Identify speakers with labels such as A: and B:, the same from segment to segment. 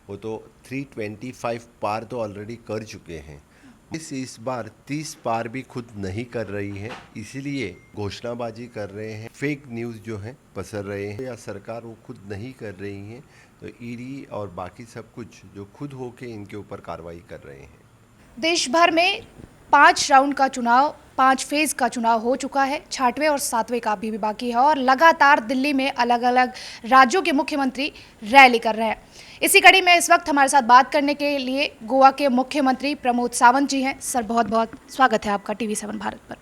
A: वो तो 325 पार तो ऑलरेडी कर चुके हैं। इस बार 30 पार भी खुद नहीं कर रही है, इसीलिए घोषणाबाजी कर रहे हैं, फेक न्यूज़ जो है पसर रहे हैं, या सरकार वो खुद नहीं कर रही है तो ईडी और बाकी सब कुछ जो खुद होके इनके ऊपर कार्रवाई कर रहे हैं।
B: देश भर में 5 राउंड का चुनाव, 5 फेज का चुनाव हो चुका है। 6वें और 7वें का अभी भी बाकी है और लगातार दिल्ली में अलग अलग राज्यों के मुख्यमंत्री रैली कर रहे हैं। इसी कड़ी में इस वक्त हमारे साथ बात करने के लिए गोवा के मुख्यमंत्री प्रमोद सावंत जी हैं। सर, बहुत बहुत स्वागत है आपका TV7 भारत पर।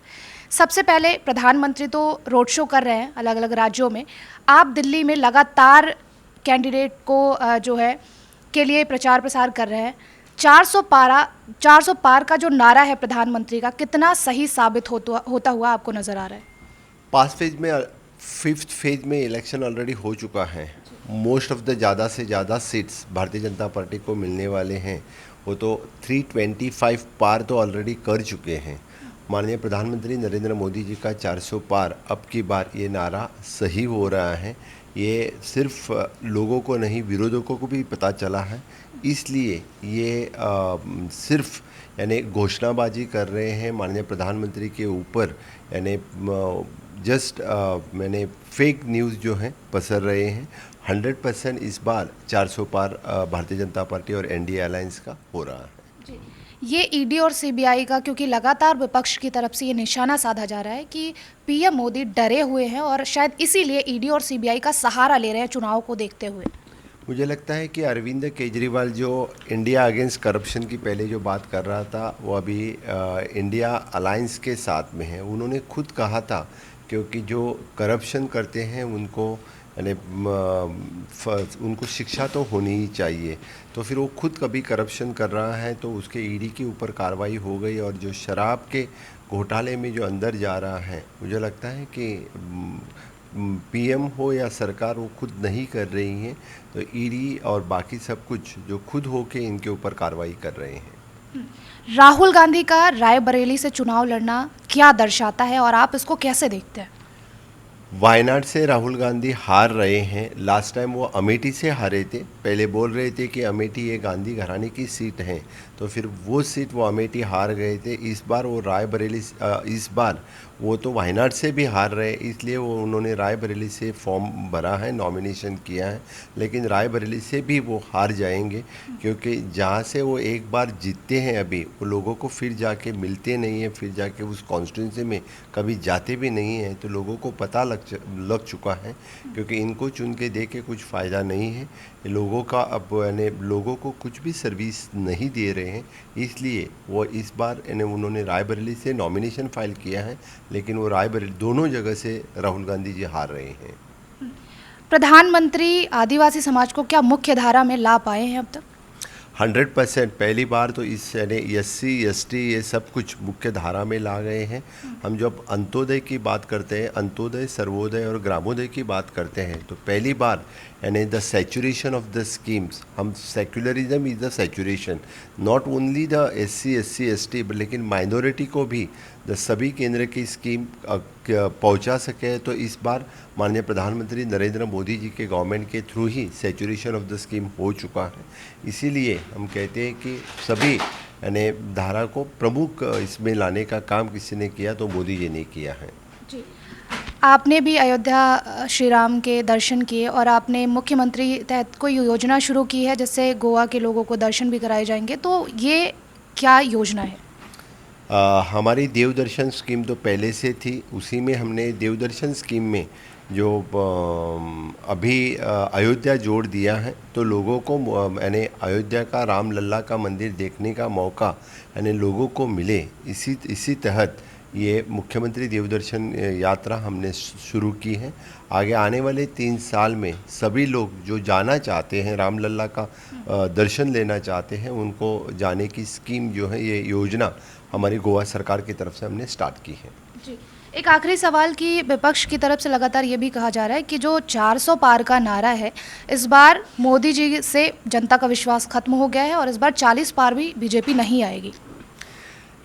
B: सबसे पहले प्रधानमंत्री तो रोड शो कर रहे हैं अलग अलग राज्यों में, आप दिल्ली में लगातार कैंडिडेट को जो है के लिए प्रचार प्रसार कर रहे हैं। 400 पार का जो नारा है प्रधानमंत्री का, कितना सही साबित होता हुआ आपको नजर आ रहा है?
A: पास फेज में 5th फेज में इलेक्शन ऑलरेडी हो चुका है। मोस्ट ऑफ द ज़्यादा से ज़्यादा सीट्स भारतीय जनता पार्टी को मिलने वाले हैं। वो तो 325 पार तो ऑलरेडी कर चुके हैं। माननीय प्रधानमंत्री नरेंद्र मोदी जी का 400 पार अब की बार ये नारा सही हो रहा है। ये सिर्फ लोगों को नहीं, विरोधकों को भी पता चला है, इसलिए ये सिर्फ यानी घोषणाबाजी कर रहे हैं माननीय प्रधानमंत्री के ऊपर, यानी जस्ट मैंने फेक न्यूज़ जो है पसर रहे हैं। 100% इस बार 400 पार भारतीय जनता पार्टी और एनडीए अलायंस का हो रहा है।
B: जी, ये ईडी और सीबीआई का, क्योंकि लगातार विपक्ष की तरफ से ये निशाना साधा जा रहा है कि पीएम मोदी डरे हुए हैं और शायद इसीलिए ईडी और सीबीआई का सहारा ले रहे हैं चुनाव को देखते हुए।
A: मुझे लगता है कि अरविंद केजरीवाल जो इंडिया अगेंस्ट करप्शन की पहले जो बात कर रहा था, वो अभी इंडिया अलायंस के साथ में है। उन्होंने खुद कहा था क्योंकि जो करप्शन करते हैं उनको यानी उनको शिक्षा तो होनी ही चाहिए। तो फिर वो खुद कभी करप्शन कर रहा है तो उसके ईडी के ऊपर कार्रवाई हो गई, और जो शराब के घोटाले में जो अंदर जा रहा है, मुझे लगता है कि पीएम हो या सरकार वो खुद नहीं कर रही हैं तो ईडी और बाकी सब कुछ जो खुद होके इनके ऊपर कार्रवाई कर रहे हैं।
B: राहुल गांधी का रायबरेली से चुनाव लड़ना क्या दर्शाता है और आप इसको कैसे देखते हैं?
A: वायनाड से राहुल गांधी हार रहे हैं। लास्ट टाइम वो अमेठी से हारे थे। पहले बोल रहे थे कि अमेठी ये गांधी घराने की सीट है, तो फिर वो सीट वो अमेठी हार गए थे। इस बार वो रायबरेली, इस बार वो तो वायनाड से भी हार रहे, इसलिए वो उन्होंने रायबरेली से फॉर्म भरा है, नॉमिनेशन किया है। लेकिन रायबरेली से भी वो हार जाएंगे, क्योंकि जहाँ से वो एक बार जीतते हैं अभी, वो लोगों को फिर जाके मिलते नहीं हैं, फिर जाके उस कॉन्स्टिट्यूंसी में कभी जाते भी नहीं हैं। तो लोगों को पता लग चुका है, क्योंकि इनको चुन के दे के कुछ फ़ायदा नहीं है। लोगों का अब यानी लोगों को कुछ भी सर्विस नहीं दे रहे हैं, इसलिए वो इस बार यानी उन्होंने रायबरेली से नॉमिनेशन फाइल किया है, लेकिन वो रायबरेली दोनों जगह से राहुल गांधी जी हार रहे हैं।
B: प्रधानमंत्री आदिवासी समाज को क्या मुख्य धारा में ला पाए हैं अब तक?
A: 100% पहली बार तो इस यानी SC ST ये सब कुछ मुख्य धारा में ला गए हैं। हम जब अंत्योदय की बात करते हैं, अंत्योदय, सर्वोदय और ग्रामोदय की बात करते हैं, तो पहली बार यानी the saturation of the schemes, हम secularism is the saturation, not only the SC SC ST लेकिन माइनॉरिटी को भी द सभी केंद्र की स्कीम पहुंचा सके। तो इस बार माननीय प्रधानमंत्री नरेंद्र मोदी जी के गवर्नमेंट के through he saturation of the scheme हो चुका है। इसीलिए हम कहते हैं कि सभी यानी धारा को प्रमुख इसमें लाने का काम किसी ने किया तो मोदी जी ने किया है।
B: जी, आपने भी अयोध्या श्री राम के दर्शन किए और आपने मुख्यमंत्री तहत कोई योजना शुरू की है जिससे गोवा के लोगों को दर्शन भी कराए जाएंगे, तो ये क्या योजना है?
A: हमारी देवदर्शन स्कीम तो पहले से थी, उसी में हमने देवदर्शन स्कीम में जो अभी अयोध्या जोड़ दिया है, तो लोगों को यानी अयोध्या का रामलला का मंदिर देखने का मौका यानी लोगों को मिले, इसी तहत ये मुख्यमंत्री देवदर्शन यात्रा हमने शुरू की है। आगे आने वाले 3 साल में सभी लोग जो जाना चाहते हैं, रामलला का दर्शन लेना चाहते हैं, उनको जाने की स्कीम जो है, ये योजना हमारी गोवा सरकार की तरफ से हमने स्टार्ट की है।
B: जी, एक आखिरी सवाल कि विपक्ष की तरफ से लगातार ये भी कहा जा रहा है कि जो 400 पार का नारा है, इस बार मोदी जी से जनता का विश्वास खत्म हो गया है और इस बार 40 पार भी बीजेपी नहीं आएगी।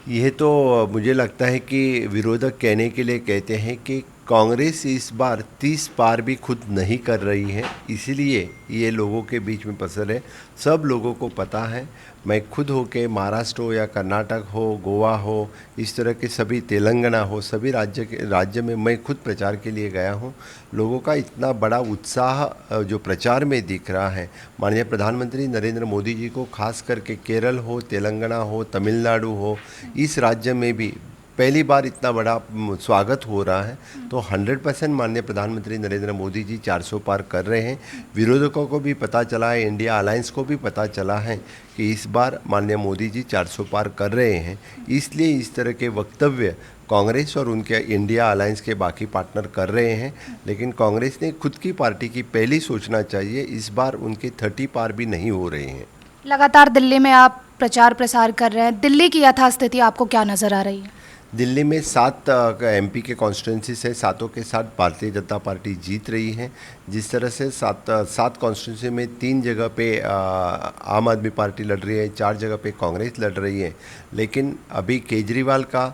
A: यह तो मुझे लगता है कि विरोधक कहने के लिए कहते हैं कि कांग्रेस इस बार 30 पार भी खुद नहीं कर रही है, इसीलिए ये लोगों के बीच में पसर है। सब लोगों को पता है, मैं खुद हो के महाराष्ट्र हो या कर्नाटक हो, गोवा हो, इस तरह के सभी, तेलंगाना हो, सभी राज्य में मैं खुद प्रचार के लिए गया हूँ। लोगों का इतना बड़ा उत्साह जो प्रचार में दिख रहा है, माननीय प्रधानमंत्री नरेंद्र मोदी जी को खास करके केरल हो, तेलंगाना हो, तमिलनाडु हो, इस राज्य में भी पहली बार इतना बड़ा स्वागत हो रहा है। तो 100% माननीय प्रधानमंत्री नरेंद्र मोदी जी 400 पार कर रहे हैं। विरोधकों को भी पता चला है, इंडिया अलायंस को भी पता चला है कि इस बार माननीय मोदी जी 400 पार कर रहे हैं। इसलिए इस तरह के वक्तव्य कांग्रेस और उनके इंडिया अलायंस के बाकी पार्टनर कर रहे हैं, लेकिन कांग्रेस ने खुद की पार्टी की पहली सोचना चाहिए। इस बार उनके 30 पार भी नहीं हो रहे हैं।
B: लगातार दिल्ली में आप प्रचार प्रसार कर रहे हैं, दिल्ली की यथास्थिति आपको क्या नज़र आ रही है?
A: दिल्ली में 7 एमपी के कॉन्स्टिट्यूंसीज है, सातों के साथ भारतीय जनता पार्टी जीत रही है। जिस तरह से 7 कॉन्स्टिट्यूंसी में 3 जगह पे आम आदमी पार्टी लड़ रही है, 4 जगह पे कांग्रेस लड़ रही है। लेकिन अभी केजरीवाल का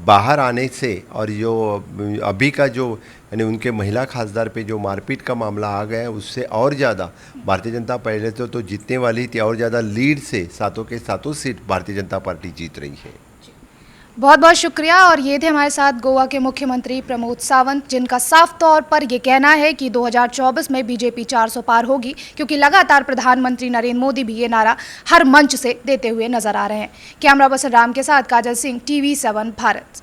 A: बाहर आने से और जो अभी का जो यानी उनके महिला खासदार पे जो मारपीट का मामला आ गया है, उससे और ज़्यादा भारतीय जनता पहले तो जीतने वाली थी, और ज़्यादा लीड से सातों के सातों सीट भारतीय जनता पार्टी जीत रही है।
B: बहुत बहुत शुक्रिया। और ये थे हमारे साथ गोवा के मुख्यमंत्री प्रमोद सावंत, जिनका साफ तौर पर ये कहना है कि 2024 में बीजेपी 400 पार होगी, क्योंकि लगातार प्रधानमंत्री नरेंद्र मोदी भी ये नारा हर मंच से देते हुए नजर आ रहे हैं। कैमरा पर्सन राम के साथ काजल सिंह, TV7 भारत।